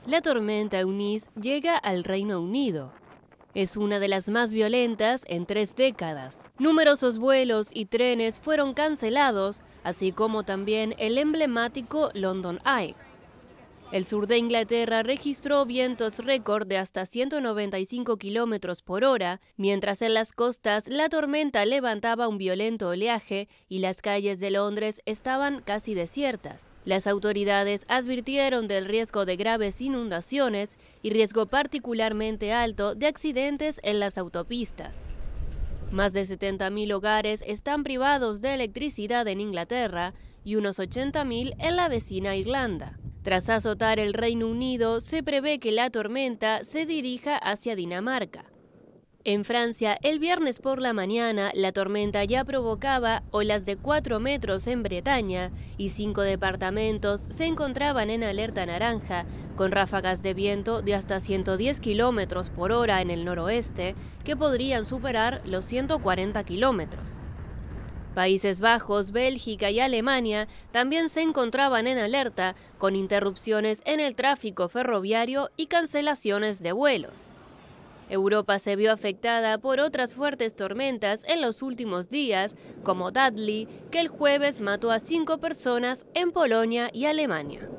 La tormenta Eunice llega al Reino Unido. Es una de las más violentas en 3 décadas. Numerosos vuelos y trenes fueron cancelados, así como también el emblemático London Eye. El sur de Inglaterra registró vientos récord de hasta 195 kilómetros por hora, mientras en las costas la tormenta levantaba un violento oleaje y las calles de Londres estaban casi desiertas. Las autoridades advirtieron del riesgo de graves inundaciones y riesgo particularmente alto de accidentes en las autopistas. Más de 70.000 hogares están privados de electricidad en Inglaterra y unos 80.000 en la vecina Irlanda. Tras azotar el Reino Unido, se prevé que la tormenta se dirija hacia Dinamarca. En Francia, el viernes por la mañana, la tormenta ya provocaba olas de 4 metros en Bretaña y 5 departamentos se encontraban en alerta naranja, con ráfagas de viento de hasta 110 kilómetros por hora en el noroeste, que podrían superar los 140 kilómetros. Países Bajos, Bélgica y Alemania también se encontraban en alerta, con interrupciones en el tráfico ferroviario y cancelaciones de vuelos. Europa se vio afectada por otras fuertes tormentas en los últimos días, como Dudley, que el jueves mató a 5 personas en Polonia y Alemania.